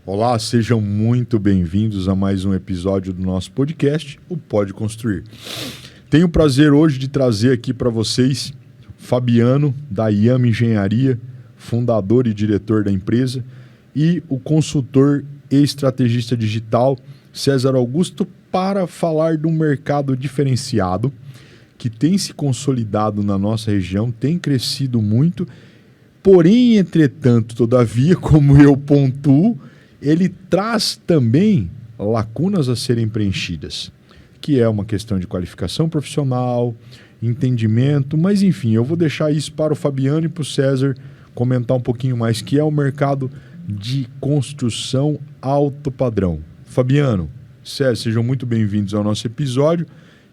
Olá, sejam muito bem-vindos a mais um episódio do nosso podcast, o Pode Construir. Tenho o prazer hoje de trazer aqui para vocês Fabiano, da Yama Engenharia, fundador e diretor da empresa, e o consultor e estrategista digital César Augusto, para falar de um mercado diferenciado que tem se consolidado na nossa região, tem crescido muito, porém, entretanto, todavia, como eu pontuo, ele traz também lacunas a serem preenchidas, que é uma questão de qualificação profissional, entendimento, mas enfim, eu vou deixar isso para o Fabiano e para o César comentar um pouquinho mais, que é o mercado de construção alto padrão. Fabiano, César, sejam muito bem-vindos ao nosso episódio.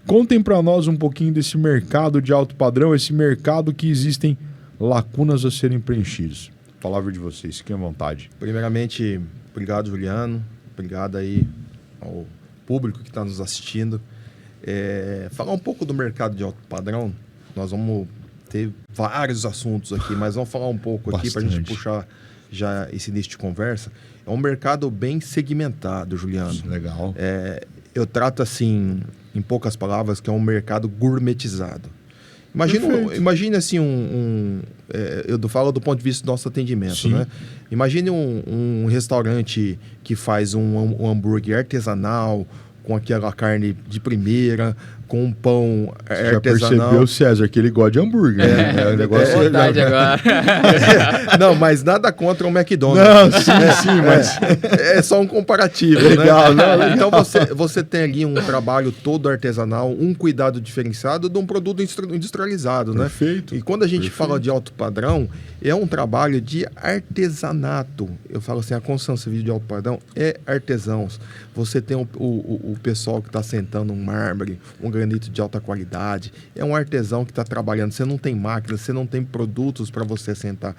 Contem para nós um pouquinho desse mercado de alto padrão, esse mercado que existem lacunas a serem preenchidas. Palavra de vocês, fiquem à vontade. Primeiramente, obrigado, Juliano. Obrigado aí ao público que está nos assistindo. Falar um pouco do mercado de alto padrão. Nós vamos ter vários assuntos aqui, mas vamos falar um pouco aqui para a gente puxar já esse início de conversa. É um mercado bem segmentado, Juliano. Legal. Eu trato assim, em poucas palavras, que é um mercado gourmetizado. Imagine assim eu falo do ponto de vista do nosso atendimento, Sim. né? Imagine um restaurante que faz um hambúrguer artesanal, com aquela carne de primeira, com um pão artesanal. Já percebeu, César, que ele gosta de hambúrguer, né? O negócio vontade agora. Não, mas nada contra o McDonald's. Não, sim, mas... É só um comparativo, legal, né? Não. Então, você tem ali um trabalho todo artesanal, um cuidado diferenciado de um produto industrializado, né? Perfeito. E quando a gente fala de alto padrão, é um trabalho de artesanato. Eu falo assim, a construção civil de alto padrão é artesãos. Você tem o pessoal que está sentando um mármore, um granito de alta qualidade. É um artesão que está trabalhando. Você não tem máquina, você não tem produtos para você sentar.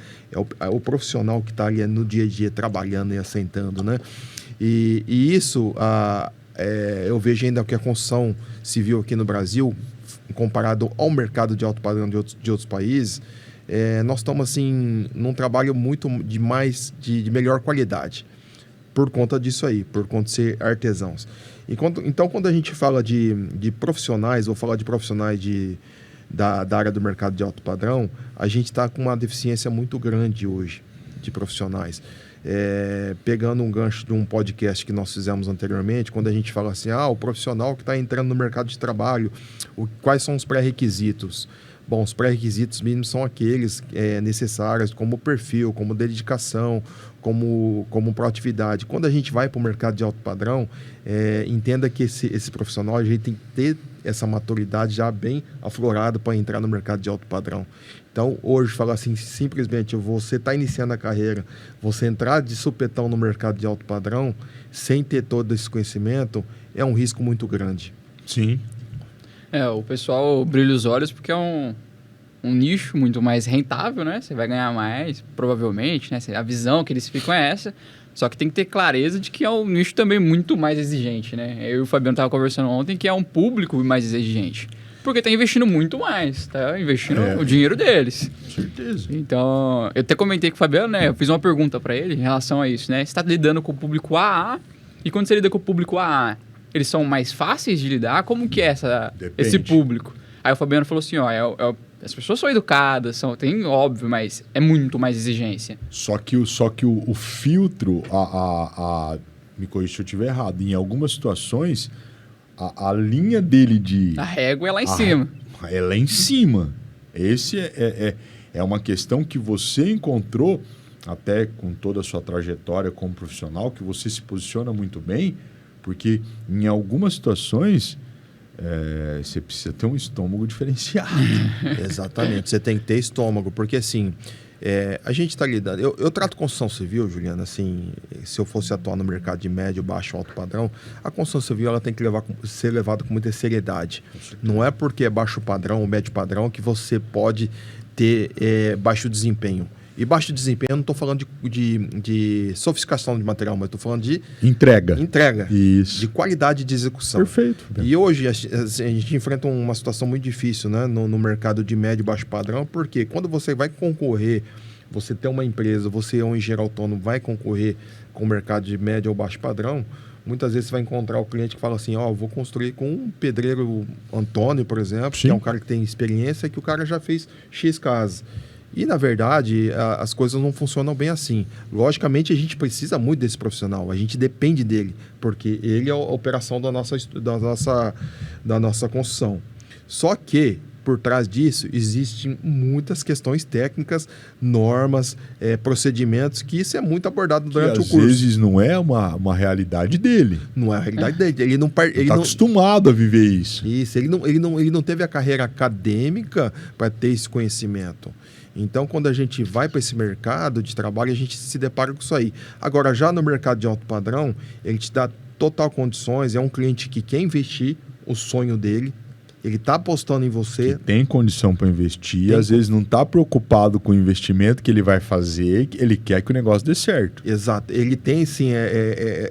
É o profissional que está ali no dia a dia trabalhando e assentando, né? E isso, eu vejo ainda que a construção civil aqui no Brasil, comparado ao mercado de alto padrão de outros países, nós estamos assim, num trabalho muito de melhor qualidade. Por conta disso aí, por conta de ser artesãos. Então, quando a gente fala de profissionais, vou falar de profissionais da área do mercado de alto padrão, a gente está com uma deficiência muito grande hoje de profissionais. Pegando um gancho de um podcast que nós fizemos anteriormente, quando a gente fala assim, o profissional que está entrando no mercado de trabalho, quais são os pré-requisitos? Bom, os pré-requisitos mínimos são aqueles necessários, como perfil, como dedicação, como proatividade. Quando a gente vai para o mercado de alto padrão, entenda que esse profissional, a gente tem que ter essa maturidade já bem aflorada para entrar no mercado de alto padrão. Então, hoje, falar assim, simplesmente, você está iniciando a carreira, você entrar de supetão no mercado de alto padrão, sem ter todo esse conhecimento, é um risco muito grande. Sim. O pessoal brilha os olhos porque é um nicho muito mais rentável, né? Você vai ganhar mais, provavelmente, né? A visão que eles ficam é essa. Só que tem que ter clareza de que é um nicho também muito mais exigente, né? Eu e o Fabiano estavam conversando ontem que é um público mais exigente. Porque está investindo muito mais, tá investindo o dinheiro deles. Com certeza. Então, eu até comentei com o Fabiano, né? Eu fiz uma pergunta para ele em relação a isso, né? Você está lidando com o público AA, e quando você lida com o público AA, eles são mais fáceis de lidar? Como que é esse público? Aí o Fabiano falou assim, as pessoas são educadas, tem óbvio, mas é muito mais exigência. Só que o filtro, me corrija se eu estiver errado, em algumas situações, a linha dele A régua é lá em cima. É lá em cima. Esse é uma questão que você encontrou, até com toda a sua trajetória como profissional, que você se posiciona muito bem, porque em algumas situações você precisa ter um estômago diferenciado. Exatamente, você tem que ter estômago, porque assim, a gente está lidando... Eu trato construção civil, Juliana, assim, se eu fosse atuar no mercado de médio, baixo, alto padrão, a construção civil ela tem que ser levada com muita seriedade. Não é porque é baixo padrão ou médio padrão que você pode ter baixo desempenho. E baixo desempenho, eu não estou falando de sofisticação de material, mas estou falando de... Entrega. Isso. De qualidade de execução. Perfeito. E hoje a gente enfrenta uma situação muito difícil, né, no mercado de médio e baixo padrão, porque quando você vai concorrer, você tem uma empresa, você é um engenheiro autônomo, vai concorrer com o mercado de médio ou baixo padrão, muitas vezes você vai encontrar o cliente que fala assim, vou construir com um pedreiro Antônio, por exemplo, Sim. que é um cara que tem experiência, que o cara já fez X casas. E, na verdade, as coisas não funcionam bem assim. Logicamente, a gente precisa muito desse profissional, a gente depende dele, porque ele é a operação da nossa construção. Só que, por trás disso, existem muitas questões técnicas, normas, procedimentos, que isso é muito abordado durante o curso. Às vezes não é uma realidade dele. Não é a realidade dele. Ele não Está acostumado a viver isso. Isso, ele não teve a carreira acadêmica para ter esse conhecimento. Então, quando a gente vai para esse mercado de trabalho, a gente se depara com isso aí. Agora, já no mercado de alto padrão, ele te dá total condições, é um cliente que quer investir o sonho dele, ele está apostando em você. Que tem condição para investir, às vezes não está preocupado com o investimento que ele vai fazer, ele quer que o negócio dê certo. Exato. Ele tem, sim,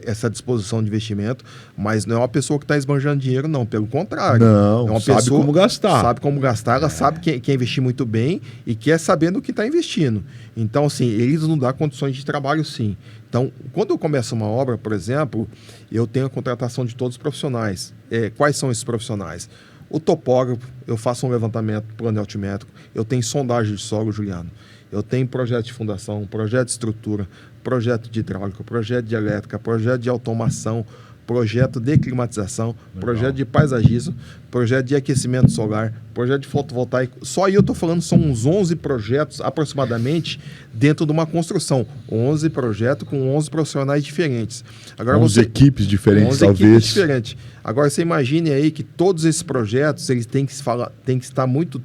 essa disposição de investimento, mas não é uma pessoa que está esbanjando dinheiro, não. Pelo contrário. Não, é uma sabe pessoa, como gastar. Sabe como gastar, ela sabe que quer investir muito bem e quer saber no que está investindo. Então, assim, eles não dão condições de trabalho, sim. Então, quando eu começo uma obra, por exemplo, eu tenho a contratação de todos os profissionais. Quais são esses profissionais? O topógrafo, eu faço um levantamento plano altimétrico, eu tenho sondagem de solo, Juliano, eu tenho projeto de fundação, projeto de estrutura, projeto de hidráulica, projeto de elétrica, projeto de automação, projeto de climatização, Legal. Projeto de paisagismo, projeto de aquecimento solar, projeto de fotovoltaico. Só aí eu estou falando, são uns 11 projetos aproximadamente dentro de uma construção. 11 projetos com 11 profissionais diferentes. Agora 11 equipes diferentes, 11 talvez. equipes diferentes. Agora, você imagine aí que todos esses projetos eles têm que estar muito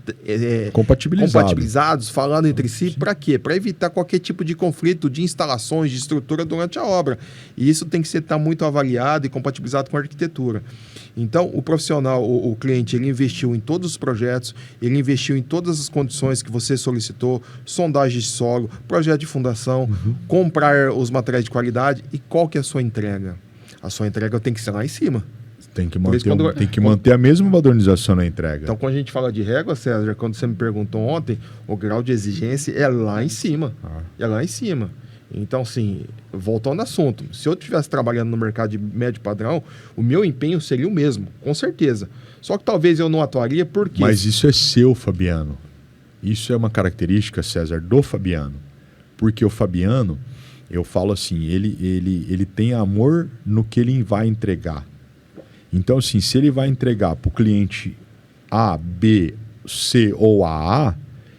compatibilizados, falando entre si. Para quê? Para evitar qualquer tipo de conflito de instalações, de estrutura durante a obra. E isso tem que estar muito avaliado e compatibilizado com a arquitetura. Então, o profissional, o cliente, ele investiu em todos os projetos, ele investiu em todas as condições que você solicitou, sondagem de solo, projeto de fundação, comprar os materiais de qualidade. E qual que é a sua entrega? A sua entrega tem que ser lá em cima. Tem que manter a mesma padronização na entrega. Então, quando a gente fala de régua, César, quando você me perguntou ontem, o grau de exigência é lá em cima. É lá em cima. Então, assim, voltando ao assunto, se eu estivesse trabalhando no mercado de médio padrão, o meu empenho seria o mesmo, com certeza. Só que talvez eu não atuaria porque... Mas isso é seu, Fabiano. Isso é uma característica, César, do Fabiano. Porque o Fabiano, eu falo assim, ele tem amor no que ele vai entregar. Então, assim, se ele vai entregar para o cliente A, B, C ou AA,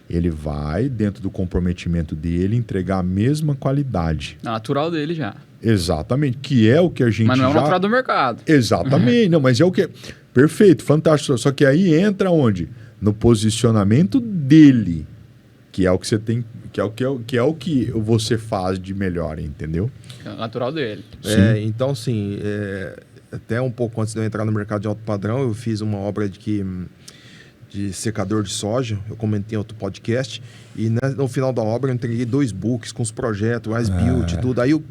ele vai, dentro do comprometimento dele, entregar a mesma qualidade. É natural dele já. Exatamente, que é o que a gente Mas não é o já... natural do mercado. Exatamente, não, mas é o que... Perfeito, fantástico. Só que aí entra onde? No posicionamento dele, que é o que você tem... Que é o que você faz de melhor, entendeu? É o natural dele. Então, assim... Até um pouco antes de eu entrar no mercado de alto padrão, eu fiz uma obra de secador de soja, eu comentei em outro podcast, e no final da obra eu entreguei 2 books com os projetos, as build, tudo. Aí o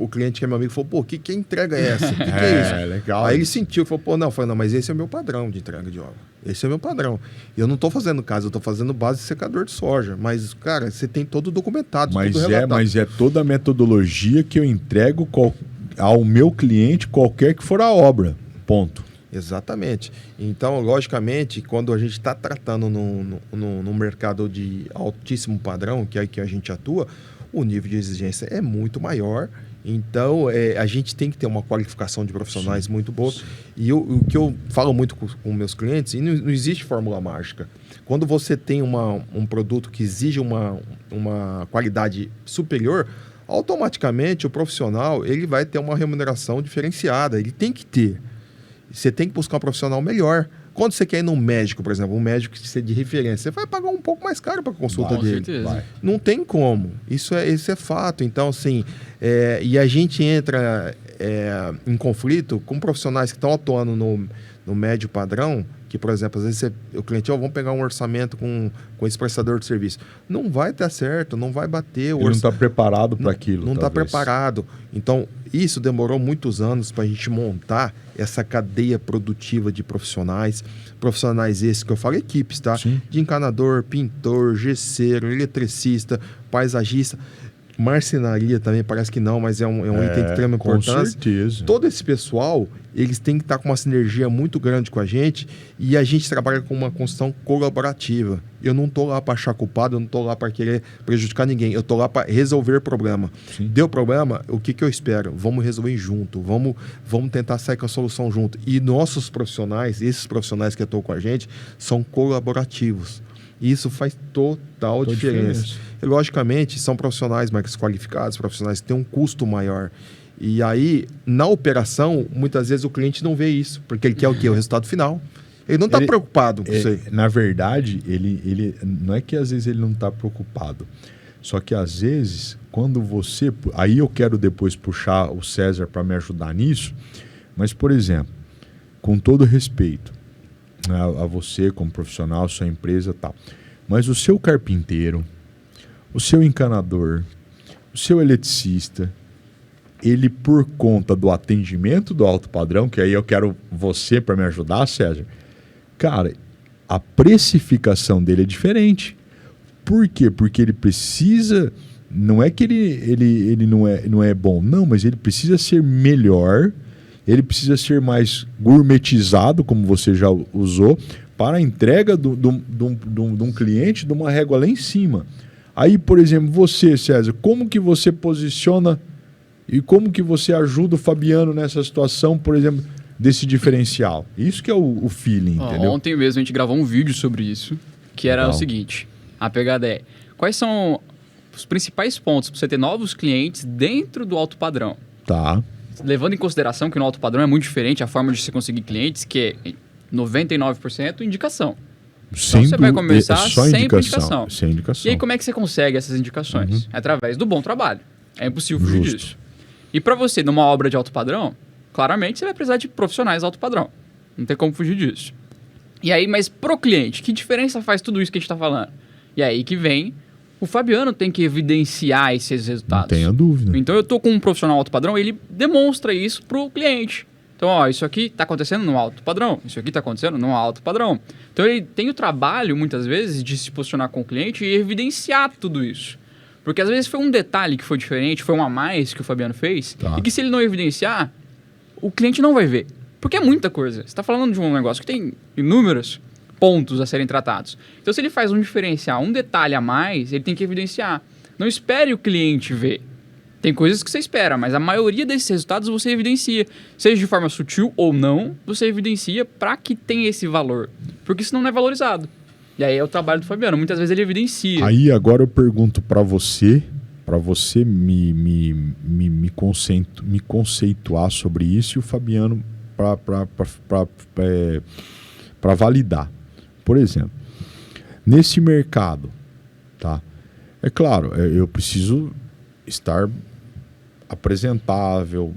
cliente, que é meu amigo, falou, pô, que entrega é essa? O que é isso? Legal. Aí ele sentiu, falou, pô, não, mas esse é o meu padrão de entrega de obra. Esse é o meu padrão. Eu não estou fazendo casa, eu estou fazendo base de secador de soja. Mas, cara, você tem todo documentado, tudo relatado. Mas é toda a metodologia que eu entrego ao meu cliente, qualquer que for a obra. Ponto. Exatamente. Então, logicamente, quando a gente está tratando no mercado de altíssimo padrão, que é que a gente atua, o nível de exigência é muito maior. Então, a gente tem que ter uma qualificação de profissionais muito boa. E o que eu falo muito com meus clientes, e não existe fórmula mágica. Quando você tem um produto que exige uma qualidade superior, automaticamente o profissional ele vai ter uma remuneração diferenciada. Ele tem que ter. Você tem que buscar um profissional melhor. Quando você quer ir num médico, por exemplo, um médico que seja de referência, você vai pagar um pouco mais caro para a consulta dele. Com certeza. Não tem como. Isso é fato. Então, assim, e a gente entra em conflito com profissionais que estão atuando no médio padrão, que, por exemplo, às vezes o cliente, vamos pegar um orçamento com esse prestador de serviço. Não vai dar certo, não vai bater. Ele não está preparado para aquilo. Não está preparado. Então, isso demorou muitos anos para a gente montar essa cadeia produtiva de profissionais. Profissionais esses que eu falo, equipes, tá? Sim. De encanador, pintor, gesseiro, eletricista, paisagista. Marcenaria também, parece que não, mas é um item de extrema importância. Com certeza. Todo esse pessoal, eles têm que estar com uma sinergia muito grande com a gente e a gente trabalha com uma construção colaborativa. Eu não estou lá para achar culpado, eu não estou lá para querer prejudicar ninguém, eu estou lá para resolver problema. Sim. Deu problema, o que eu espero? Vamos resolver junto, vamos tentar sair com a solução junto. E nossos profissionais, esses profissionais que estão com a gente, são colaborativos. Isso faz total diferença. E, logicamente, são profissionais mais qualificados, profissionais que têm um custo maior. E aí, na operação, muitas vezes o cliente não vê isso, porque ele quer o quê? O resultado final. Ele não está preocupado com isso aí. Na verdade, ele não é que às vezes ele não está preocupado. Só que às vezes, quando você... Aí eu quero depois puxar o César para me ajudar nisso. Mas, por exemplo, com todo respeito a você como profissional, sua empresa e tal. Mas o seu carpinteiro, o seu encanador, o seu eletricista, ele por conta do atendimento do alto padrão, que aí eu quero você para me ajudar, César, cara, a precificação dele é diferente. Por quê? Porque ele precisa... Não é que ele não é bom, não, mas ele precisa ser melhor. Ele precisa ser mais gourmetizado, como você já usou, para a entrega de um cliente de uma régua lá em cima. Aí, por exemplo, você, César, como que você posiciona e como que você ajuda o Fabiano nessa situação, por exemplo, desse diferencial? Isso que é o feeling, entendeu? Ontem mesmo a gente gravou um vídeo sobre isso, que era o seguinte, a pegada é, quais são os principais pontos para você ter novos clientes dentro do alto padrão? Tá. Levando em consideração que no alto padrão é muito diferente a forma de você conseguir clientes, que é 99% indicação. Então você vai começar sempre indicação. Sem indicação. E aí como é que você consegue essas indicações? Através do bom trabalho. É impossível fugir disso. E para você, numa obra de alto padrão, claramente você vai precisar de profissionais de alto padrão. Não tem como fugir disso. E aí, mas pro cliente, que diferença faz tudo isso que a gente está falando? E aí que vem... O Fabiano tem que evidenciar esses resultados. Não tenha dúvida. Então, eu estou com um profissional alto padrão, ele demonstra isso para o cliente. Então, isso aqui está acontecendo no alto padrão, isso aqui está acontecendo no alto padrão. Então, ele tem o trabalho, muitas vezes, de se posicionar com o cliente e evidenciar tudo isso. Porque, às vezes, foi um detalhe que foi diferente, foi um a mais que o Fabiano fez, e que se ele não evidenciar, o cliente não vai ver. Porque é muita coisa. Você está falando de um negócio que tem inúmeros pontos a serem tratados. Então, se ele faz um diferencial, um detalhe a mais, ele tem que evidenciar. Não espere o cliente ver. Tem coisas que você espera, mas a maioria desses resultados você evidencia. Seja de forma sutil ou não, você evidencia para que tenha esse valor. Porque senão não é valorizado. E aí é o trabalho do Fabiano. Muitas vezes ele evidencia. Aí agora eu pergunto para você me conceituar sobre isso e o Fabiano para validar. Por exemplo, nesse mercado, tá? É claro, eu preciso estar apresentável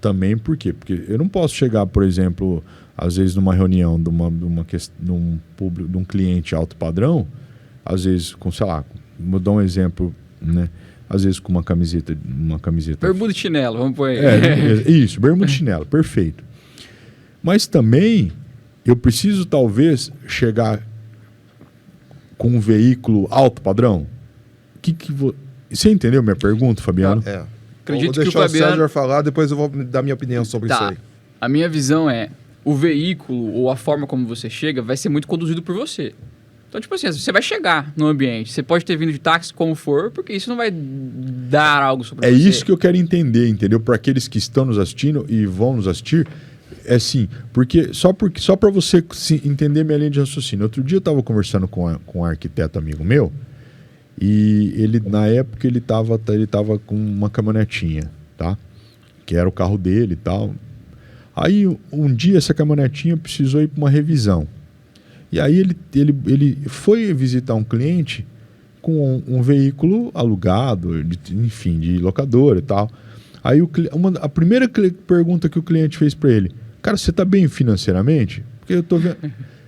também, por quê? Porque eu não posso chegar, por exemplo, às vezes numa reunião de um público, de um cliente alto padrão, às vezes com, sei lá, vou dar um exemplo, né? Às vezes com uma camiseta. Bermuda e chinelo, vamos pôr aí. Isso, bermuda e chinelo, perfeito. Mas também eu preciso talvez chegar com um veículo alto padrão. Você entendeu minha pergunta, Fabiano? Acredito vou deixar que o Fabiano... César falar, depois eu vou dar minha opinião sobre isso aí. A minha visão é, o veículo ou a forma como você chega vai ser muito conduzido por você. Então, tipo assim, você vai chegar no ambiente, você pode ter vindo de táxi como for, porque isso não vai dar algo sobre você. É isso que eu quero entender, entendeu? Para aqueles que estão nos assistindo e vão nos assistir, é assim, só para você entender minha linha de raciocínio. Outro dia eu estava conversando com um arquiteto amigo meu, e ele, na época, ele tava com uma caminhonetinha, tá? Que era o carro dele e tal. Aí, um dia, essa caminhonetinha precisou ir para uma revisão. E aí, ele foi visitar um cliente com um veículo alugado, de locadora e tal. Aí, a primeira pergunta que o cliente fez para ele: Cara, você tá bem financeiramente? Porque eu tô vendo...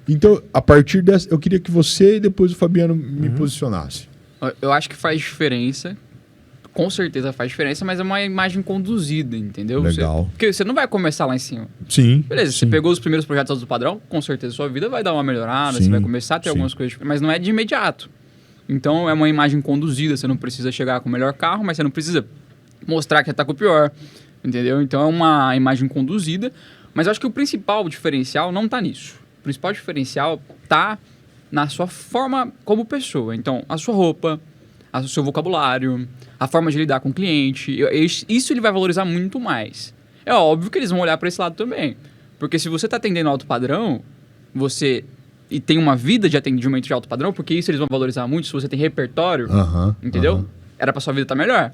Então, a partir dessa, eu queria que você e depois o Fabiano me posicionasse. Eu acho que faz diferença. Com certeza faz diferença, mas é uma imagem conduzida, entendeu? Legal. Porque você não vai começar lá em cima. Sim. Beleza, sim. você pegou os primeiros projetos altos do padrão, com certeza sua vida vai dar uma melhorada, Sim, você vai começar a ter sim. algumas coisas, mas não é de imediato. Então é uma imagem conduzida, você não precisa chegar com o melhor carro, mas você não precisa mostrar que está com o pior, entendeu? Então é uma imagem conduzida, mas eu acho que o principal diferencial não está nisso. O principal diferencial está na sua forma como pessoa. Então, a sua roupa, o seu vocabulário, a forma de lidar com o cliente, isso ele vai valorizar muito mais. É óbvio que eles vão olhar para esse lado também. Porque se você está atendendo alto padrão, e tem uma vida de atendimento de alto padrão, porque isso eles vão valorizar muito se você tem repertório, entendeu? Era para sua vida estar melhor,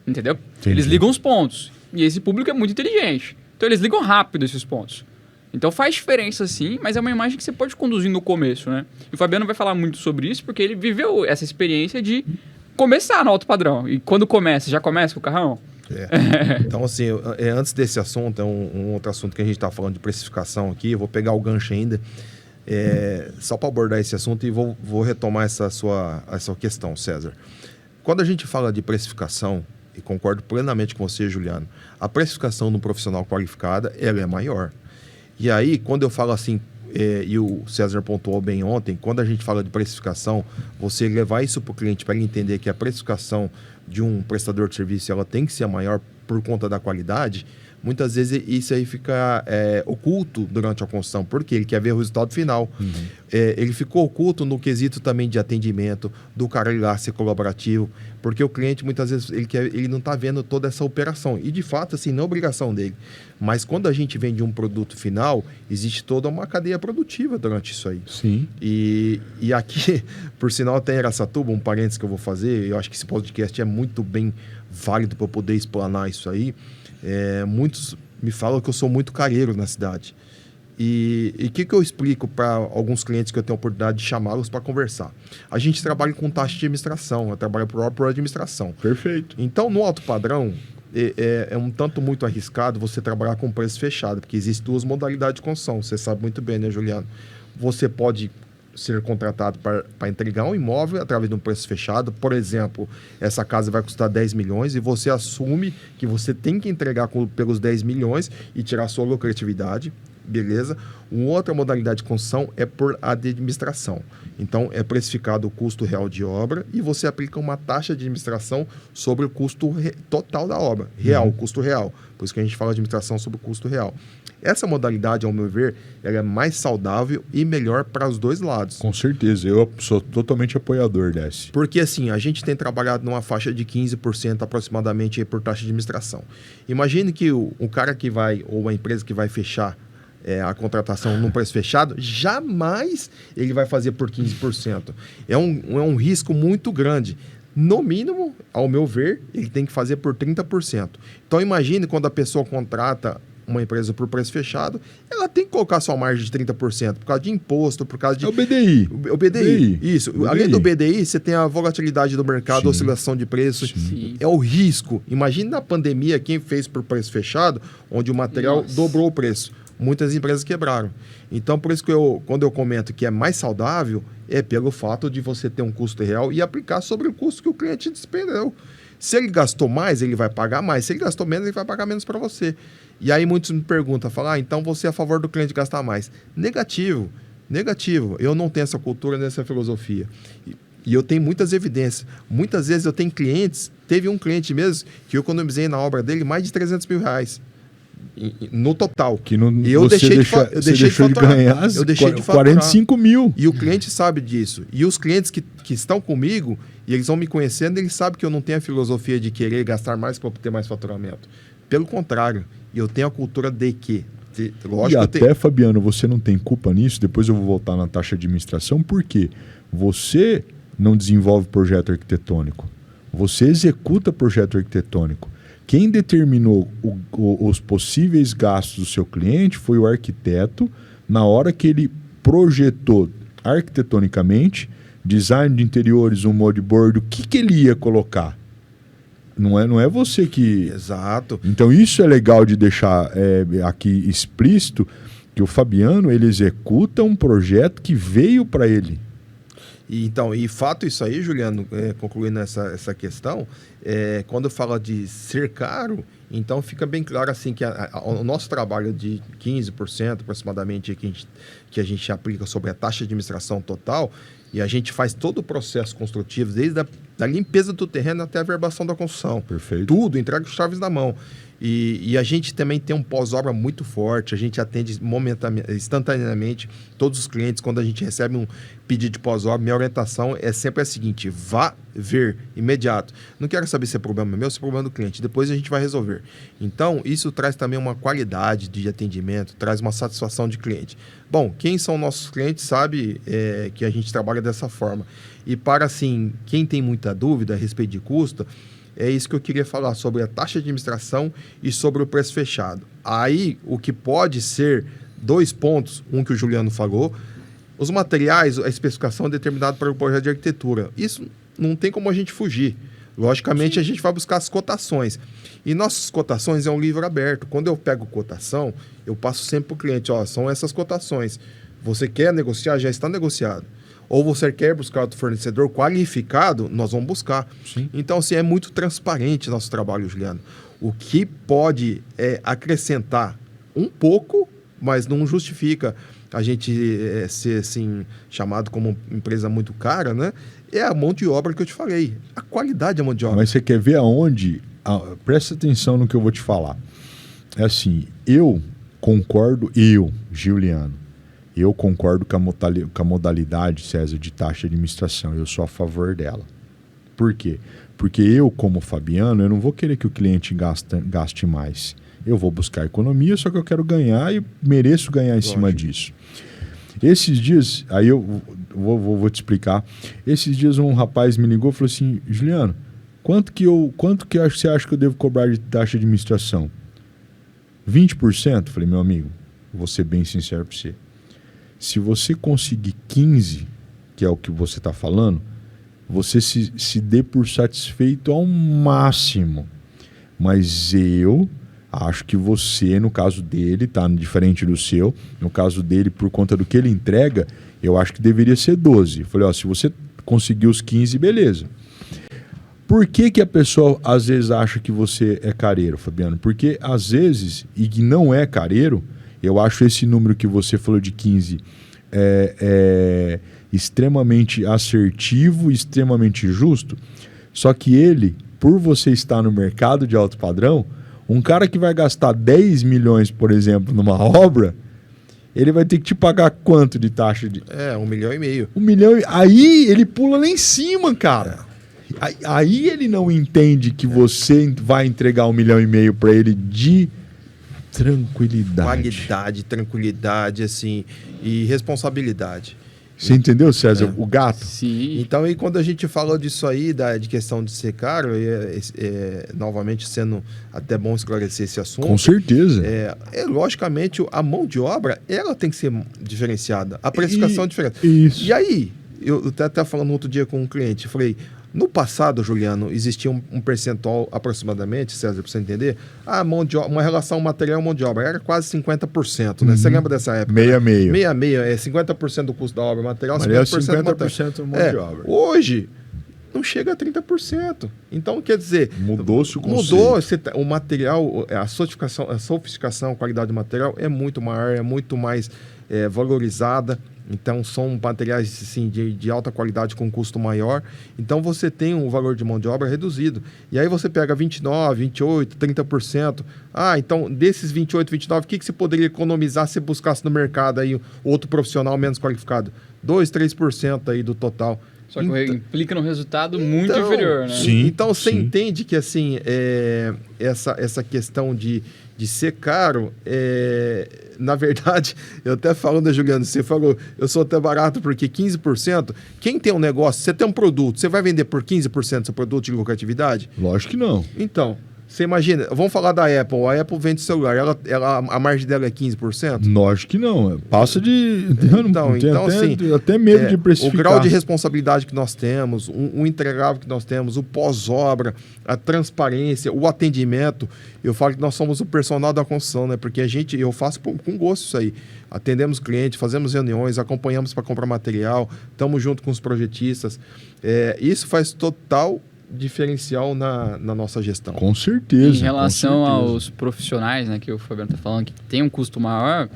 entendeu? Entendi. Eles ligam os pontos. E esse público é muito inteligente. Então eles ligam rápido esses pontos. Então faz diferença sim, mas é uma imagem que você pode conduzir no começo, né? E o Fabiano vai falar muito sobre isso, porque ele viveu essa experiência de começar no alto padrão. E quando começa, já começa com o carrão? Então, assim, antes desse assunto, é um outro assunto que a gente está falando de precificação aqui, eu vou pegar o gancho ainda, só para abordar esse assunto e vou retomar essa sua questão, César. Quando a gente fala de precificação, e concordo plenamente com você, Juliano, a precificação no profissional qualificada, ela é maior. E aí, quando eu falo assim, e o César pontuou bem ontem, quando a gente fala de precificação, você levar isso para o cliente para ele entender que a precificação de um prestador de serviço ela tem que ser maior por conta da qualidade, muitas vezes isso aí fica oculto durante a construção, porque ele quer ver o resultado final. Ele ficou oculto no quesito também de atendimento, do cara ir lá ser colaborativo, porque o cliente muitas vezes ele não está vendo toda essa operação, e de fato assim, não é obrigação dele, mas quando a gente vende um produto final, existe toda uma cadeia produtiva durante isso aí. Sim. E aqui, por sinal, tem Araçatuba, um parênteses que eu vou fazer, eu acho que esse podcast é muito bem válido para poder explanar isso aí. Muitos me falam que eu sou muito careiro na cidade. E o que eu explico para alguns clientes que eu tenho a oportunidade de chamá-los para conversar? A gente trabalha com taxa de administração, eu trabalho por administração. Perfeito. Então, no alto padrão, é um tanto muito arriscado você trabalhar com preço fechado, porque existem duas modalidades de construção, você sabe muito bem, né, Juliano? Você pode ser contratado para entregar um imóvel através de um preço fechado. Por exemplo, essa casa vai custar 10 milhões e você assume que você tem que entregar pelos 10 milhões e tirar sua lucratividade, beleza? Uma outra modalidade de construção é por administração. Então, é precificado o custo real de obra e você aplica uma taxa de administração sobre o custo total da obra. Real, custo real. Por isso que a gente fala de administração sobre o custo real. Essa modalidade, ao meu ver, ela é mais saudável e melhor para os dois lados. Com certeza, eu sou totalmente apoiador desse. Porque assim, a gente tem trabalhado numa faixa de 15% aproximadamente por taxa de administração. Imagine que o cara que vai, ou a empresa que vai fechar a contratação num preço fechado, jamais ele vai fazer por 15%. É um risco muito grande. No mínimo, ao meu ver, ele tem que fazer por 30%. Então imagine quando a pessoa contrata uma empresa por preço fechado, ela tem que colocar sua margem de 30%, por causa de imposto, por causa de... É o BDI. O BDI, isso. BDI. Além do BDI, você tem a volatilidade do mercado, a oscilação de preços. Sim. É o risco. Imagine na pandemia, quem fez por preço fechado, onde o material dobrou o preço. Muitas empresas quebraram. Então, por isso que quando eu comento que é mais saudável, é pelo fato de você ter um custo real e aplicar sobre o custo que o cliente despendeu. Se ele gastou mais, ele vai pagar mais. Se ele gastou menos, ele vai pagar menos para você. E aí muitos me perguntam, falam, então você é a favor do cliente gastar mais. Negativo. Eu não tenho essa cultura, nessa filosofia. E eu tenho muitas evidências. Muitas vezes eu tenho clientes, teve um cliente mesmo, que eu economizei na obra dele mais de 300 mil reais. No total. Que não, eu deixei de ganhar eu deixei de 45 mil. E o cliente sabe disso. E os clientes que estão comigo, e eles vão me conhecendo, eles sabem que eu não tenho a filosofia de querer gastar mais para ter mais faturamento. Pelo contrário, eu tenho a cultura de que... Lógico, e até, Fabiano, você não tem culpa nisso, depois eu vou voltar na taxa de administração, porque você não desenvolve projeto arquitetônico, você executa projeto arquitetônico. Quem determinou os possíveis gastos do seu cliente foi o arquiteto, na hora que ele projetou arquitetonicamente, design de interiores, um moodboard, o que ele ia colocar. Não é você que... Exato. Então isso é legal de deixar aqui explícito, que o Fabiano ele executa um projeto que veio para ele. E fato isso aí, Juliano, concluindo essa questão, quando fala de ser caro, então fica bem claro assim que o nosso trabalho de 15% aproximadamente que a gente aplica sobre a taxa de administração total, e a gente faz todo o processo construtivo, desde a limpeza do terreno até a verbação da construção. Perfeito. Tudo, entrega os chaves na mão. E a gente também tem um pós-obra muito forte, a gente atende instantaneamente todos os clientes. Quando a gente recebe um pedido de pós-obra, minha orientação é sempre a seguinte: vá ver imediato. Não quero saber se é problema meu, se é problema do cliente, depois a gente vai resolver. Então, isso traz também uma qualidade de atendimento, traz uma satisfação de cliente. Bom, quem são nossos clientes sabe que a gente trabalha dessa forma. E para, assim, quem tem muita dúvida a respeito de custo, é isso que eu queria falar sobre a taxa de administração e sobre o preço fechado. Aí, o que pode ser 2 pontos, um que o Juliano falou, os materiais, a especificação é determinada para o projeto de arquitetura. Isso não tem como a gente fugir. Logicamente, a gente vai buscar as cotações. E nossas cotações é um livro aberto. Quando eu pego cotação, eu passo sempre para o cliente, são essas cotações. Você quer negociar? Já está negociado. Ou você quer buscar outro fornecedor qualificado, nós vamos buscar. Sim. Então, assim, é muito transparente nosso trabalho, Juliano. O que pode acrescentar um pouco, mas não justifica a gente ser, assim, chamado como empresa muito cara, né? É a mão de obra que eu te falei. A qualidade da mão de obra. Mas você quer ver aonde... presta atenção no que eu vou te falar. É assim, eu concordo, Juliano, eu concordo com a modalidade, César, de taxa de administração. Eu sou a favor dela. Por quê? Porque eu, como Fabiano, eu não vou querer que o cliente gaste mais. Eu vou buscar economia, só que eu quero ganhar e mereço ganhar em cima disso. Esses dias, aí eu vou te explicar. Esses dias um rapaz me ligou e falou assim: Juliano, quanto que você acha que eu devo cobrar de taxa de administração? 20%? Falei, meu amigo, vou ser bem sincero para você. Se você conseguir 15%, que é o que você está falando, você se dê por satisfeito ao máximo. Mas eu acho que você, no caso dele, tá diferente do seu. No caso dele, por conta do que ele entrega, eu acho que deveria ser 12%. Falei, se você conseguir os 15%, beleza. Por que a pessoa às vezes acha que você é careiro, Fabiano? Porque às vezes, e que não é careiro, eu acho esse número que você falou de 15 extremamente assertivo, extremamente justo. Só que ele, por você estar no mercado de alto padrão, um cara que vai gastar 10 milhões, por exemplo, numa obra, ele vai ter que te pagar quanto de taxa de... 1,5 milhão. 1 milhão. Aí ele pula lá em cima, cara. Aí ele não entende que você vai entregar 1,5 milhão para ele de tranquilidade. Qualidade, tranquilidade, assim, e responsabilidade. Você entendeu, César? O gato? Sim. Então, aí, quando a gente falou disso aí, de questão de ser caro, novamente sendo até bom esclarecer esse assunto. Com certeza. Logicamente, a mão de obra, ela tem que ser diferenciada. A precificação é diferente. Isso. E aí, eu até falando outro dia com um cliente, eu falei, no passado, Juliano, existia um percentual aproximadamente, César, para você entender, mão de obra, uma relação material-mão de obra, era quase 50%, né? Você lembra dessa época? Meia-meia. Meia-meia, 50% do custo da obra material, 50% mão de obra. Hoje, não chega a 30%. Então, quer dizer... Mudou-se o conceito. Mudou o material, a sofisticação, a qualidade do material é muito maior, é muito mais valorizada. Então, são materiais assim, de alta qualidade com custo maior. Então, você tem um valor de mão de obra reduzido. E aí você pega 29%, 28%, 30%. Então, desses 28%, 29%, o que você poderia economizar se buscasse no mercado aí outro profissional menos qualificado? 2%, 3% aí do total. Só que implica num resultado muito inferior, né? Sim, então, você entende que assim, essa questão de ser caro, na verdade, eu até falando, Juliano, você falou, eu sou até barato porque 15%, quem tem um negócio, você tem um produto, você vai vender por 15% do seu produto de lucratividade? Lógico que não. Então, Você imagina, vamos falar da Apple. A Apple vende celular, a margem dela é 15%? Lógico que não. Passa de... Então, até medo de precificar. O grau de responsabilidade que nós temos, o entregável que nós temos, o pós-obra, a transparência, o atendimento. Eu falo que nós somos o personal da construção, né? Porque eu faço com gosto isso aí. Atendemos clientes, fazemos reuniões, acompanhamos para comprar material, estamos junto com os projetistas. Isso faz total diferencial na nossa gestão. Com certeza. Em relação aos profissionais, né, que o Fabiano está falando, que tem um custo maior,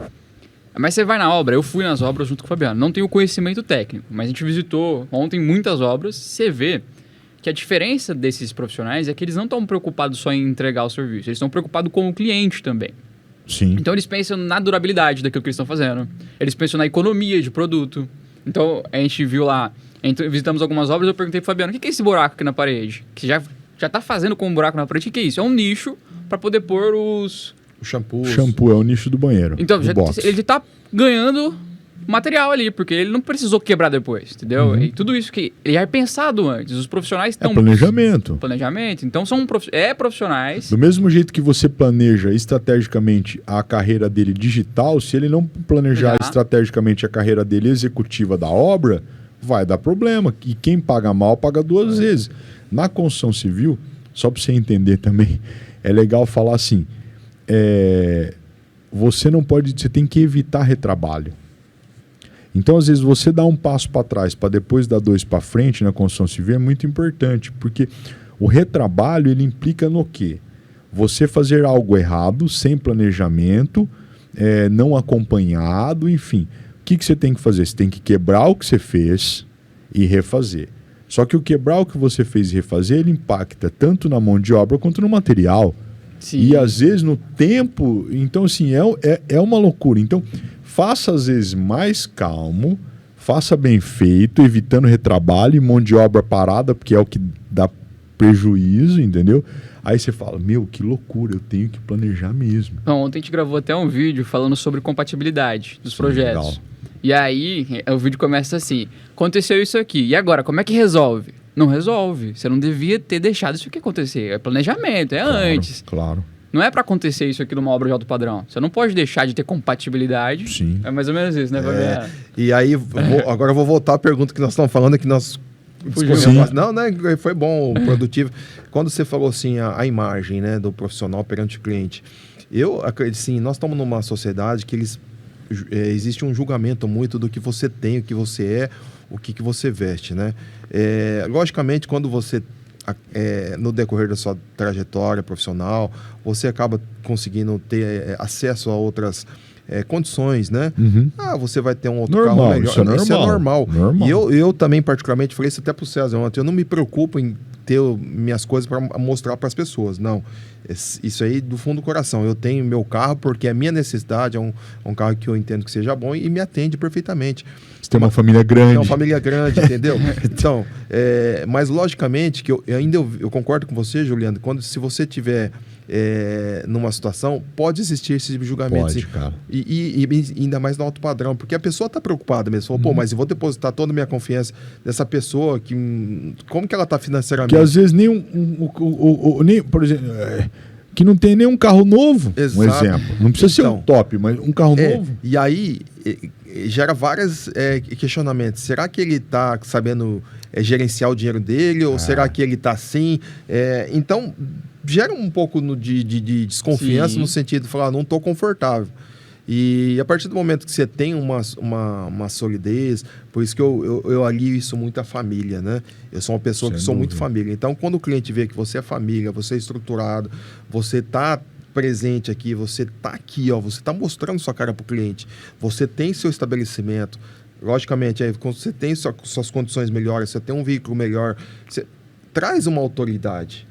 mas você vai na obra, eu fui nas obras junto com o Fabiano, não tenho conhecimento técnico, mas a gente visitou ontem muitas obras, você vê que a diferença desses profissionais é que eles não estão preocupados só em entregar o serviço, eles estão preocupados com o cliente também. Sim. Então eles pensam na durabilidade daquilo que eles estão fazendo, eles pensam na economia de produto. Então a gente viu lá, visitamos algumas obras, eu perguntei pro Fabiano, o que é esse buraco aqui na parede? Que já tá fazendo com um buraco na parede, o que é isso? É um nicho para poder pôr os... O shampoo. O shampoo é o nicho do banheiro. Então, ele tá ganhando material ali, porque ele não precisou quebrar depois, entendeu? Uhum. E tudo isso que ele já é pensado antes, os profissionais estão... planejamento. Planejamento. Então, são profissionais... Do mesmo jeito que você planeja estrategicamente a carreira dele digital, se ele não planejar estrategicamente a carreira dele executiva da obra, vai dar problema. E quem paga mal, paga duas vezes. Na construção civil, só para você entender também, é legal falar assim, você tem que evitar retrabalho. Então, às vezes, você dá um passo para trás para depois dar dois para frente na construção civil é muito importante, porque o retrabalho ele implica no quê? Você fazer algo errado, sem planejamento, não acompanhado, enfim. O que você tem que fazer? Você tem que quebrar o que você fez e refazer. Só que o quebrar o que você fez e refazer, ele impacta tanto na mão de obra quanto no material. Sim. E às vezes no tempo, então assim, é uma loucura. Então, faça às vezes mais calmo, faça bem feito, evitando retrabalho e mão de obra parada, porque é o que dá prejuízo, entendeu? Aí você fala, que loucura, eu tenho que planejar mesmo. Bom, ontem a gente gravou até um vídeo falando sobre compatibilidade dos projetos. Legal. E aí, o vídeo começa assim, aconteceu isso aqui, e agora, como é que resolve? Não resolve, você não devia ter deixado isso aqui acontecer, é planejamento, antes. Claro. Não é para acontecer isso aqui numa obra de alto padrão. Você não pode deixar de ter compatibilidade. Sim. É mais ou menos isso, né, Fabiano? E aí, agora eu vou voltar à pergunta que nós estamos falando, que nós... Não, né? Foi bom, produtivo. Quando você falou assim, a imagem, né, do profissional perante o cliente, eu acredito sim, nós estamos numa sociedade que existe um julgamento muito do que você tem, o que você é, o que você veste, né? Logicamente, quando você... no decorrer da sua trajetória profissional, você acaba conseguindo ter acesso a outras condições, né? Uhum. Você vai ter um outro carro melhor. Isso é normal. E eu também, particularmente, falei isso até pro César ontem, eu não me preocupo em ter minhas coisas para mostrar para as pessoas, não. Isso aí do fundo do coração. Eu tenho meu carro porque a minha necessidade é um carro que eu entendo que seja bom e me atende perfeitamente. Você tem uma família grande. Tem uma família grande, entendeu? Então, mas logicamente que eu concordo com você, Juliano, se você tiver numa situação, pode existir esse julgamento. Pode, assim, cara. E ainda mais no alto padrão, porque a pessoa está preocupada mesmo. Falou, mas eu vou depositar toda a minha confiança nessa pessoa, como que ela está financeiramente? Que às vezes nem por exemplo, que não tem nenhum carro novo, Exato. Um exemplo. Não precisa ser um top, mas um carro novo. E aí gera vários questionamentos. Será que ele está sabendo gerenciar o dinheiro dele? Ou será que ele está assim? Então, gera um pouco de desconfiança. Sim. No sentido de falar, não estou confortável. E a partir do momento que você tem uma solidez, por isso que eu alio isso muito à família, né? Eu sou uma pessoa que sou muito família. Então, quando o cliente vê que você é família, você é estruturado, você está presente aqui, você está aqui, você está mostrando sua cara para o cliente, você tem seu estabelecimento, logicamente, quando você tem suas condições melhores, você tem um veículo melhor, você traz uma autoridade,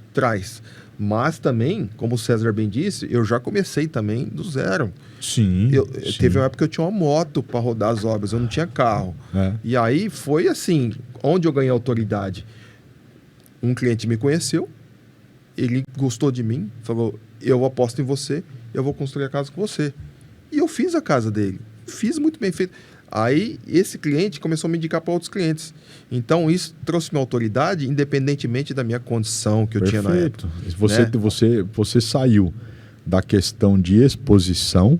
mas também, como o César bem disse, eu já comecei também do zero. Sim. Teve uma época que eu tinha uma moto para rodar as obras, eu não tinha carro. E aí foi assim, onde eu ganhei autoridade. Um cliente me conheceu, ele gostou de mim, falou, eu aposto em você, eu vou construir a casa com você. E eu fiz a casa dele, fiz muito bem feito. Aí, esse cliente começou a me indicar para outros clientes. Então, isso trouxe minha autoridade, independentemente da minha condição que eu tinha na época. Você saiu da questão de exposição,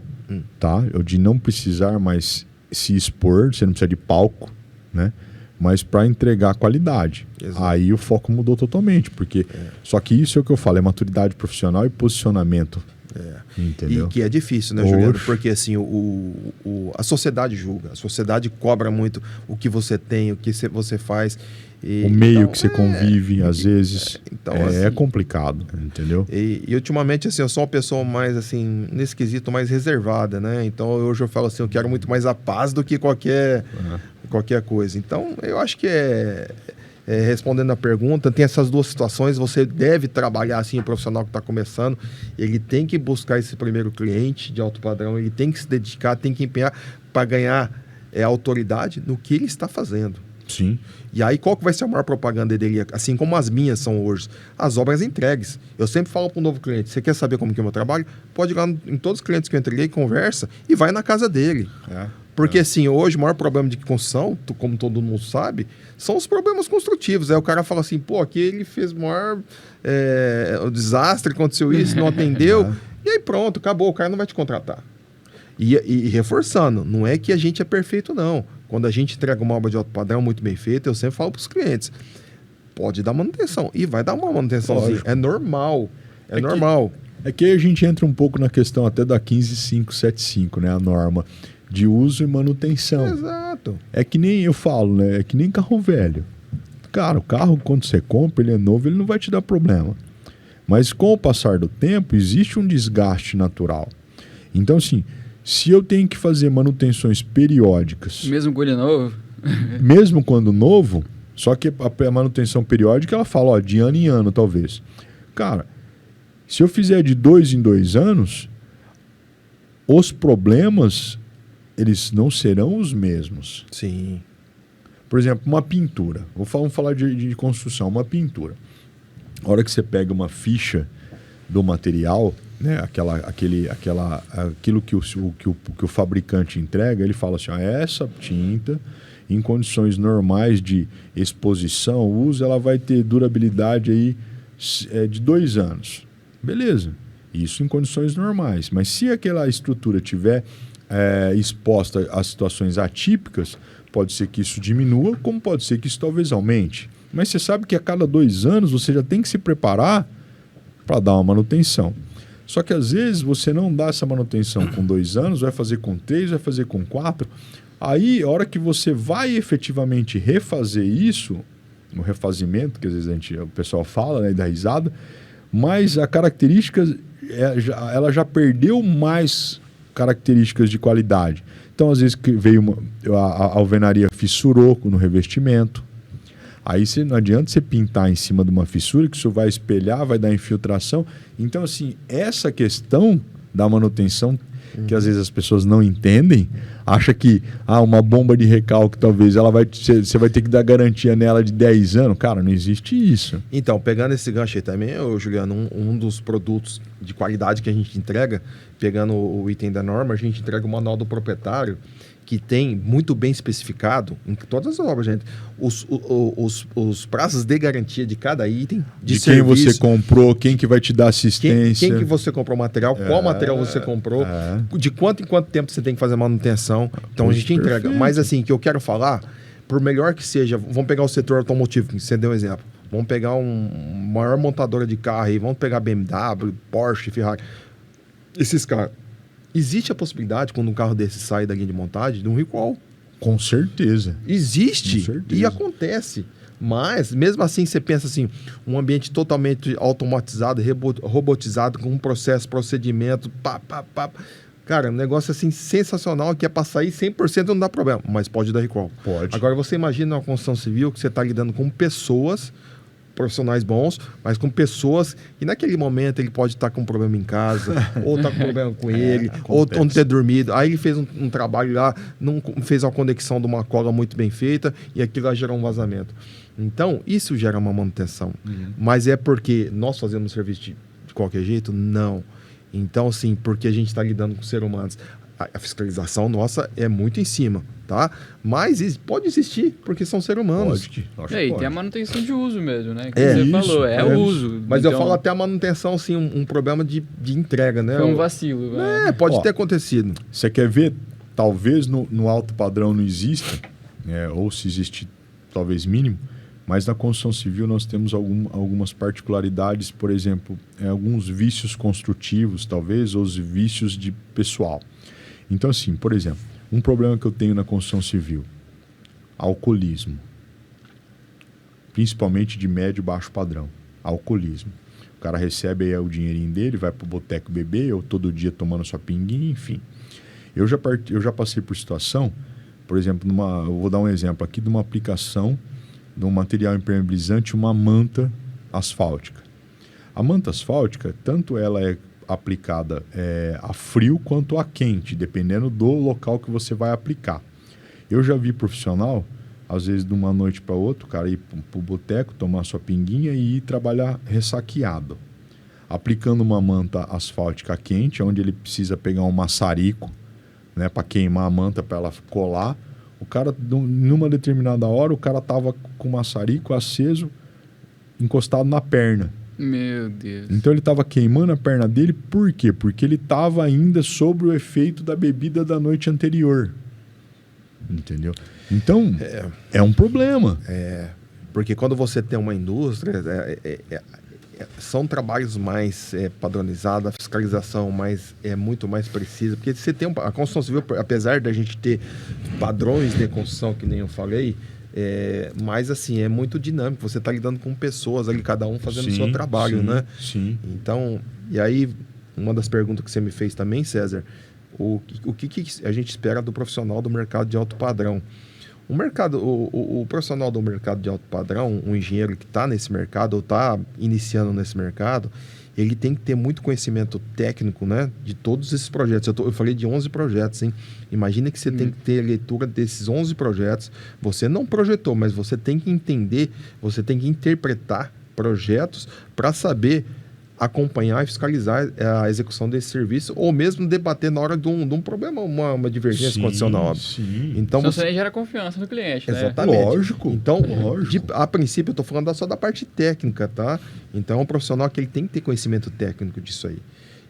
tá? De não precisar mais se expor, você não precisa de palco, né? Mas para entregar qualidade. Exato. Aí o foco mudou totalmente, porque só que isso é o que eu falo, é maturidade profissional e posicionamento. Entendeu? E que é difícil, né, Juliano? Porque assim, a sociedade julga, a sociedade cobra muito o que você tem, o que você faz. O meio que você convive, às vezes, então, é assim, complicado, entendeu? E ultimamente, assim, eu sou uma pessoa mais, assim, nesse quesito, mais reservada, né? Então, hoje eu falo assim, eu quero muito mais a paz do que qualquer coisa. Então, eu acho que respondendo a pergunta, tem essas duas situações, você deve trabalhar assim, o profissional que está começando, ele tem que buscar esse primeiro cliente de alto padrão, ele tem que se dedicar, tem que empenhar para ganhar autoridade no que ele está fazendo. Sim. E aí, qual que vai ser a maior propaganda dele? Assim como as minhas são hoje, as obras entregues. Eu sempre falo para um novo cliente, você quer saber como que é o meu trabalho? Pode ir lá em todos os clientes que eu entreguei, conversa e vai na casa dele. Porque assim, hoje o maior problema de construção, como todo mundo sabe, são os problemas construtivos. Aí o cara fala assim, pô, aqui ele fez o maior o desastre, aconteceu isso, não atendeu. E aí pronto, acabou, o cara não vai te contratar. E reforçando, não é que a gente é perfeito, não. Quando a gente entrega uma obra de alto padrão muito bem feita, eu sempre falo para os clientes, pode dar manutenção. E vai dar uma manutençãozinha. É normal. É normal. É que a gente entra um pouco na questão até da 15575, né? A norma de uso e manutenção. Exato. É que nem eu falo, né? É que nem carro velho. Cara, o carro, quando você compra, ele é novo, ele não vai te dar problema. Mas com o passar do tempo, existe um desgaste natural. Então, assim, se eu tenho que fazer manutenções periódicas... Mesmo com ele novo? Mesmo quando novo, só que a manutenção periódica, ela fala, ó, de ano em ano, talvez. Cara, se eu fizer de 2 em 2 anos, os problemas, eles não serão os mesmos. Sim. Por exemplo, uma pintura. Vamos falar de construção, uma pintura. A hora que você pega uma ficha do material, né, aquilo que o fabricante entrega, ele fala assim, ó, essa tinta, em condições normais de exposição, uso, ela vai ter durabilidade aí, de 2 anos. Beleza, isso em condições normais. Mas se aquela estrutura tiver exposta a situações atípicas, pode ser que isso diminua, como pode ser que isso talvez aumente. Mas você sabe que a cada 2 anos você já tem que se preparar para dar uma manutenção. Só que às vezes você não dá essa manutenção com 2 anos, vai fazer com 3, vai fazer com 4. Aí, a hora que você vai efetivamente refazer isso, no refazimento, que às vezes o pessoal fala, né, e dá risada, mas a característica, ela já perdeu mais características de qualidade. Então, às vezes, veio a alvenaria fissurou no revestimento. Aí não adianta você pintar em cima de uma fissura, que isso vai espelhar, vai dar infiltração. Então, assim, essa questão da manutenção, que às vezes as pessoas não entendem, acha que uma bomba de recalque, talvez, você vai ter que dar garantia nela de 10 anos. Cara, não existe isso. Então, pegando esse gancho aí também, Juliano, um dos produtos de qualidade que a gente entrega, pegando o item da norma, a gente entrega o manual do proprietário, que tem muito bem especificado em todas as obras, gente, os prazos de garantia de cada item, de serviço, quem você comprou, quem que vai te dar assistência. Quem que você comprou o material, qual material você comprou, de quanto em quanto tempo você tem que fazer manutenção. Então a gente entrega. Mas assim, que eu quero falar, por melhor que seja, vamos pegar o setor automotivo, que você deu um exemplo. Vamos pegar maior montadora de carro aí, vamos pegar BMW, Porsche, Ferrari. Esses caras. Existe a possibilidade, quando um carro desse sai da linha de montagem, de um recall. Com certeza. Existe. Com certeza. E acontece. Mas, mesmo assim, você pensa assim, um ambiente totalmente automatizado, robotizado, com um processo, procedimento, Cara, um negócio assim sensacional, que é para sair 100% não dá problema, mas pode dar recall. Pode. Agora, você imagina uma construção civil que você está lidando com pessoas, profissionais bons, mas com pessoas que naquele momento ele pode estar com um problema em casa, ou está com problema com ele, ou não ter dormido. Aí ele fez um trabalho lá, não fez uma conexão de uma cola muito bem feita e aquilo lá gerou um vazamento. Então, isso gera uma manutenção. Mas é porque nós fazemos serviço de qualquer jeito? Não. Então, sim, porque a gente está lidando com seres humanos. a fiscalização nossa é muito em cima, tá? Mas pode existir, porque são seres humanos. E tem a manutenção de uso mesmo, né? Que É, você isso, falou, o uso. Mas eu falo até a manutenção, assim, um problema de entrega, né? Foi um vacilo. Pode ter acontecido. Você quer ver? Talvez no alto padrão não exista, ou se existe, talvez mínimo, mas na construção civil nós temos algumas particularidades, por exemplo, alguns vícios construtivos, talvez, ou os vícios de pessoal. Então, assim, por exemplo, um problema que eu tenho na construção civil, alcoolismo. Principalmente de médio e baixo padrão, alcoolismo. O cara recebe aí o dinheirinho dele, vai pro boteco beber, ou todo dia tomando sua pinguinha, enfim. Eu já passei por situação, por exemplo, eu vou dar um exemplo aqui de uma aplicação de um material impermeabilizante, uma manta asfáltica. A manta asfáltica, tanto ela é aplicada a frio quanto a quente, dependendo do local que você vai aplicar. Eu já vi profissional, às vezes de uma noite para outra, o cara ir para o boteco, tomar sua pinguinha e ir trabalhar ressaqueado. Aplicando uma manta asfáltica quente, onde ele precisa pegar um maçarico, né, para queimar a manta, para ela colar. O cara, numa determinada hora, o cara tava com o maçarico aceso, encostado na perna. Meu Deus. Então ele tava queimando a perna dele, por quê? Porque ele tava ainda sob o efeito da bebida da noite anterior. Entendeu? Então, é um problema. Porque quando você tem uma indústria, são trabalhos mais padronizados, a fiscalização é muito mais precisa, porque você tem a construção civil, apesar da gente ter padrões de construção, que nem eu falei, mas assim, é muito dinâmico, você está lidando com pessoas ali, cada um fazendo o seu trabalho, né? Sim. Então, e aí, uma das perguntas que você me fez também, César, o que a gente espera do profissional do mercado de alto padrão? O profissional do mercado de alto padrão, um engenheiro que está nesse mercado ou está iniciando nesse mercado, ele tem que ter muito conhecimento técnico, né, de todos esses projetos. Eu falei de 11 projetos, hein? Imagina que você tem que ter a leitura desses 11 projetos. Você não projetou, mas você tem que entender, você tem que interpretar projetos para saber acompanhar e fiscalizar a execução desse serviço, ou mesmo debater na hora de um problema, uma divergência condicional. Sim. Então você gera confiança no cliente, né? Exatamente. Lógico. Então, a princípio, eu estou falando só da parte técnica, tá? Então, o profissional que ele tem que ter conhecimento técnico disso aí.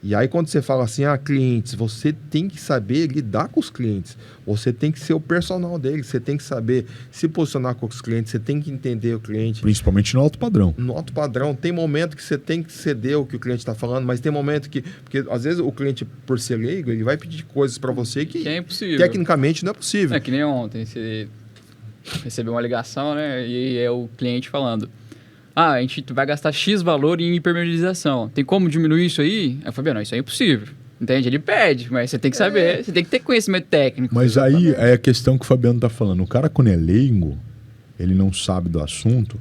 E aí, quando você fala assim, clientes, você tem que saber lidar com os clientes. Você tem que ser o personal dele, você tem que saber se posicionar com os clientes, você tem que entender o cliente. Principalmente no alto padrão. No alto padrão, tem momento que você tem que ceder o que o cliente está falando, mas tem momento que... Porque, às vezes, o cliente, por ser leigo, ele vai pedir coisas para você que é impossível. Tecnicamente não é possível. É que nem ontem, você recebeu uma ligação, né? E é o cliente falando... a gente vai gastar X valor em impermeabilização. Tem como diminuir isso aí? Eu falei, não, isso é impossível. Entende? Ele pede, mas você tem que saber, você tem que ter conhecimento técnico. Mas aí é a questão que o Fabiano está falando. O cara, quando é leigo, ele não sabe do assunto,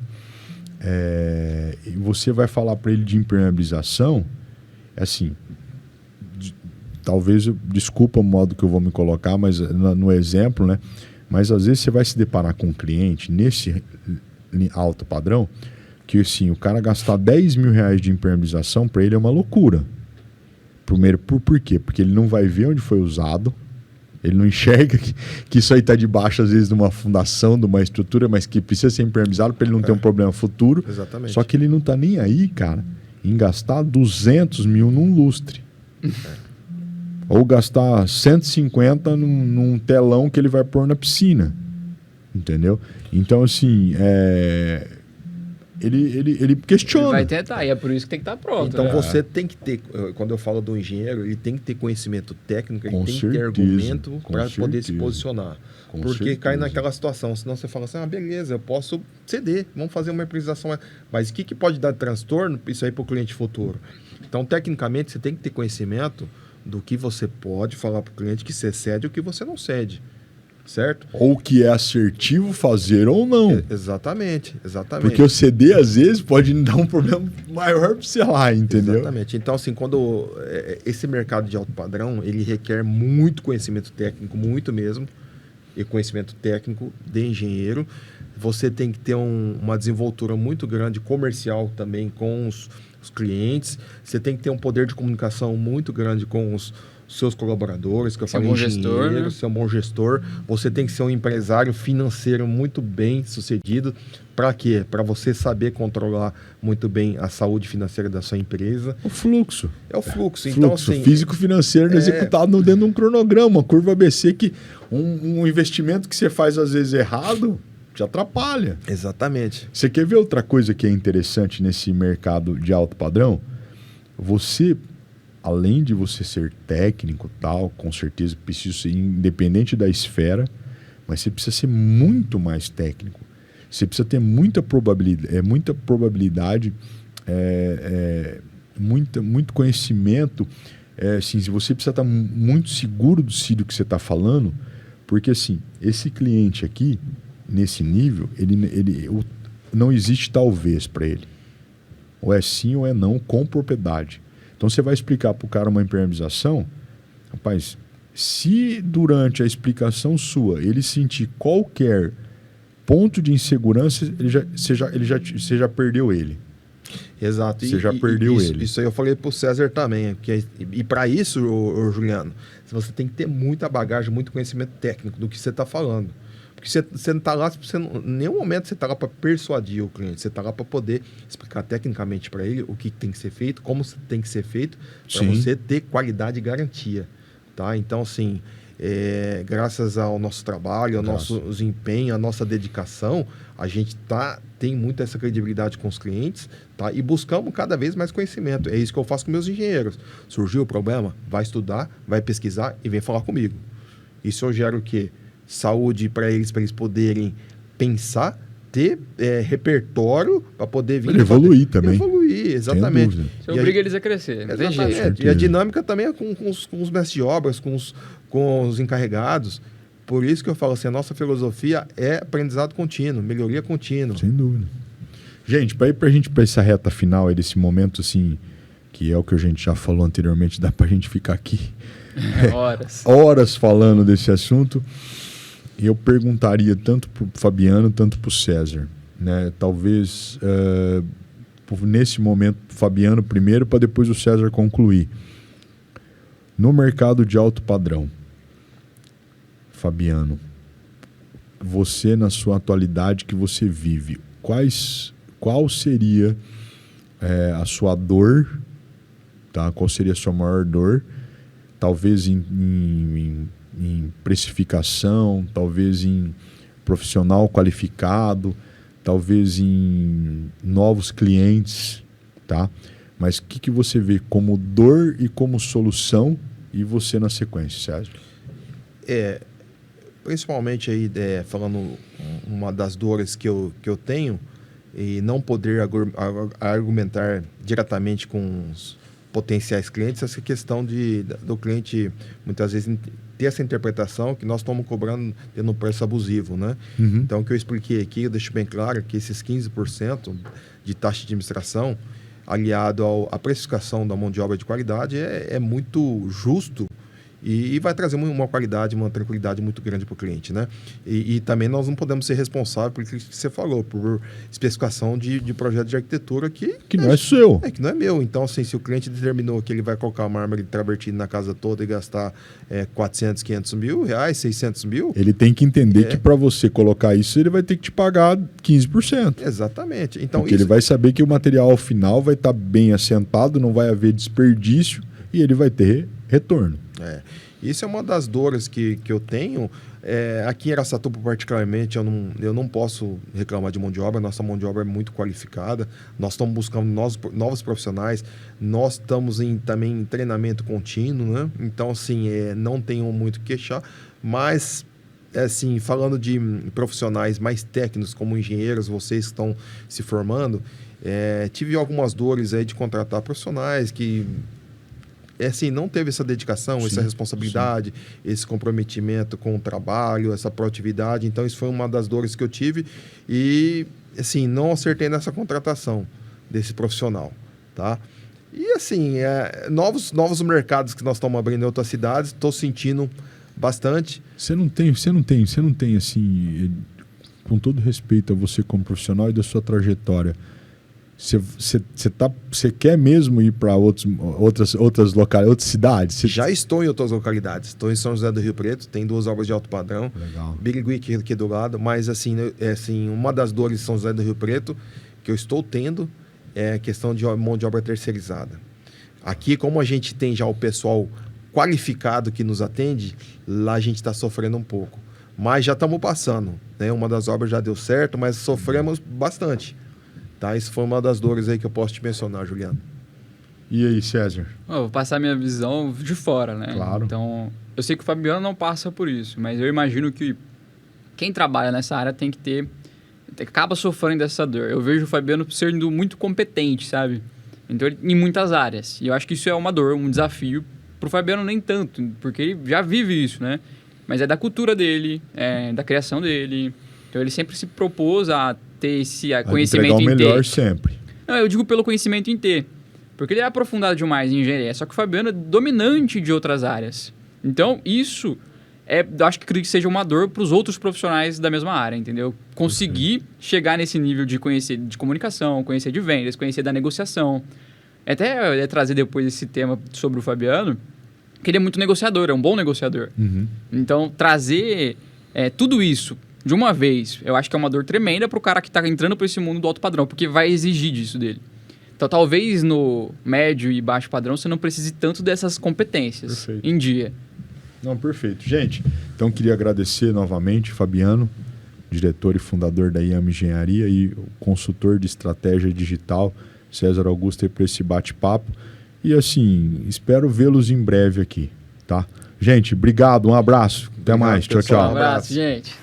e você vai falar para ele de impermeabilização, assim, talvez, desculpa o modo que eu vou me colocar, mas no exemplo, né? Mas às vezes você vai se deparar com um cliente nesse alto padrão, que assim, o cara gastar 10 mil reais de impermeabilização, para ele é uma loucura. Primeiro, por quê? Porque ele não vai ver onde foi usado, ele não enxerga que isso aí está debaixo, às vezes, de uma fundação, de uma estrutura, mas que precisa ser impermeabilizado para ele não ter um problema futuro. Exatamente. Só que ele não está nem aí, cara, em gastar 200 mil num lustre. Ou gastar 150 num telão que ele vai pôr na piscina. Entendeu? Então, assim, ele questiona. Ele vai tentar, e é por isso que tem que estar pronto. Então, né? você tem que ter, quando eu falo do engenheiro, ele tem que ter conhecimento técnico, ele Com tem certeza, que ter argumento com para poder se certeza. posicionar. Com Porque certeza. cai naquela situação, senão você fala assim, beleza, eu posso ceder, vamos fazer uma impermeabilização. Mas o que pode dar transtorno, isso aí para o cliente futuro? Então, tecnicamente, você tem que ter conhecimento do que você pode falar para o cliente que você cede e o que você não cede. Certo? Ou que é assertivo fazer ou não. Exatamente. Porque o CD, às vezes, pode dar um problema maior para você lá, entendeu? Exatamente. Então, assim, quando esse mercado de alto padrão, ele requer muito conhecimento técnico, muito mesmo, e conhecimento técnico de engenheiro. Você tem que ter uma desenvoltura muito grande comercial também com os clientes. Você tem que ter um poder de comunicação muito grande com os seus colaboradores, que eu Ser um falei, bom gestor, engenheiro, né? ser um bom gestor. Você tem que ser um empresário financeiro muito bem sucedido. Para quê? Para você saber controlar muito bem a saúde financeira da sua empresa. O fluxo. É o fluxo. Então, Fluxo assim, físico-financeiro executado dentro de um cronograma, uma curva ABC que um investimento que você faz às vezes errado te atrapalha. exatamente. Você quer ver outra coisa que é interessante nesse mercado de alto padrão? Você, além de você ser técnico tal, com certeza precisa ser independente da esfera, mas você precisa ser muito mais técnico. Você precisa ter muita probabilidade, muito conhecimento. Assim, você precisa estar muito seguro do que você está falando, porque assim, esse cliente aqui, nesse nível, não existe talvez para ele. Ou é sim ou é não com propriedade. Então você vai explicar para o cara uma impermeabilização, rapaz, se durante a explicação sua ele sentir qualquer ponto de insegurança, você já perdeu ele. Exato. Você já perdeu ele. Isso aí eu falei pro César também. E para isso, ô Juliano, você tem que ter muita bagagem, muito conhecimento técnico do que você está falando. Porque você não está lá, em nenhum momento você está lá para persuadir o cliente. Você está lá para poder explicar tecnicamente para ele o que tem que ser feito, como tem que ser feito, para você ter qualidade e garantia. Tá? Então, assim, graças ao nosso trabalho, ao nosso empenho, à nossa dedicação, a gente tem muito essa credibilidade com os clientes, tá? E buscamos cada vez mais conhecimento. É isso que eu faço com meus engenheiros. Surgiu o problema, vai estudar, vai pesquisar e vem falar comigo. Isso eu gero o quê? Saúde para eles poderem pensar, ter repertório para poder vir... Evoluir também. Evoluir, exatamente. Você obriga eles a crescer, não tem jeito. E a dinâmica também é com os mestres de obras, com os encarregados. Por isso que eu falo assim, a nossa filosofia é aprendizado contínuo, melhoria contínua. Sem dúvida. Gente, para essa reta final aí desse momento, assim, que é o que a gente já falou anteriormente, dá para a gente ficar aqui horas falando desse assunto. Eu perguntaria tanto para o Fabiano, tanto para o César, né? Talvez nesse momento Fabiano primeiro, para depois o César concluir. No mercado de alto padrão, Fabiano, você na sua atualidade que você vive, qual seria a sua dor, tá? Qual seria a sua maior dor? Talvez em precificação, talvez em profissional qualificado, talvez em novos clientes, tá? Mas o que você vê como dor e como solução e você na sequência, César? Principalmente aí, falando uma das dores que eu tenho e não poder argumentar diretamente com os potenciais clientes, essa questão do cliente muitas vezes ter essa interpretação que nós estamos cobrando tendo um preço abusivo, né? Uhum. Então, o que eu expliquei aqui, eu deixo bem claro que esses 15% de taxa de administração, aliado à precificação da mão de obra de qualidade, é muito justo e vai trazer uma qualidade, uma tranquilidade muito grande para o cliente, né? E também nós não podemos ser responsáveis por aquilo que você falou, por especificação de projeto de arquitetura que não é seu. Que não é meu. Então, assim, se o cliente determinou que ele vai colocar mármore travertino na casa toda e gastar 400, 500 mil reais, 600 mil... Ele tem que entender que para você colocar isso, ele vai ter que te pagar 15%. Exatamente. Então, porque ele vai saber que o material final vai estar bem assentado, não vai haver desperdício e ele vai ter retorno. Isso é uma das dores que eu tenho. Aqui em Araçatuba, particularmente, eu não posso reclamar de mão de obra. Nossa mão de obra é muito qualificada. Nós estamos buscando novos profissionais. Nós estamos também em treinamento contínuo, né? Então, assim, não tenho muito o que queixar. Mas, assim, falando de profissionais mais técnicos, como engenheiros, vocês que estão se formando, tive algumas dores aí de contratar profissionais que... assim, não teve essa dedicação, essa responsabilidade, esse comprometimento com o trabalho, essa proatividade. Então, isso foi uma das dores que eu tive e, assim, não acertei nessa contratação desse profissional, tá? E, assim, novos mercados que nós estamos abrindo em outras cidades, estou sentindo bastante. Você não tem, assim, com todo respeito a você como profissional e da sua trajetória, Você quer mesmo ir para outras cidades? Já estou em outras localidades. Estou em São José do Rio Preto, tem 2 obras de alto padrão. Legal. Birigui aqui do lado, mas assim, uma das dores de São José do Rio Preto que eu estou tendo é a questão de mão de obra terceirizada. Aqui, como a gente tem já o pessoal qualificado que nos atende, lá a gente está sofrendo um pouco. Mas já estamos passando, né? Uma das obras já deu certo, mas sofremos bastante. Tá? Isso foi uma das dores aí que eu posso te mencionar, Juliano. E aí, César? Vou passar minha visão de fora, né? Claro. Então, eu sei que o Fabiano não passa por isso, mas eu imagino que quem trabalha nessa área tem que ter... acaba sofrendo dessa dor. Eu vejo o Fabiano sendo muito competente, sabe? Então, em muitas áreas. E eu acho que isso é uma dor, um desafio. Pro Fabiano, nem tanto, porque ele já vive isso, né? Mas é da cultura dele, da criação dele. Então, ele sempre se propôs a ter esse conhecimento em ter. O melhor sempre. Não, eu digo pelo conhecimento em ter. Porque ele é aprofundado demais em engenharia. Só que o Fabiano é dominante de outras áreas. Então, isso... eu acho que acredito que seja uma dor para os outros profissionais da mesma área, entendeu? Conseguir chegar nesse nível de conhecer de comunicação, conhecer de vendas, conhecer da negociação. Até trazer depois esse tema sobre o Fabiano, que ele é muito negociador, é um bom negociador. Uhum. Então, trazer tudo isso de uma vez, eu acho que é uma dor tremenda para o cara que está entrando para esse mundo do alto padrão, porque vai exigir disso dele. Então, talvez no médio e baixo padrão você não precise tanto dessas competências em dia. Não, perfeito. Gente, então queria agradecer novamente Fabiano, diretor e fundador da IAM Engenharia e o consultor de estratégia digital, César Augusto, por esse bate-papo. E assim, espero vê-los em breve aqui, tá? Gente, obrigado, um abraço. Até mais. Tchau, tchau. Um abraço, gente.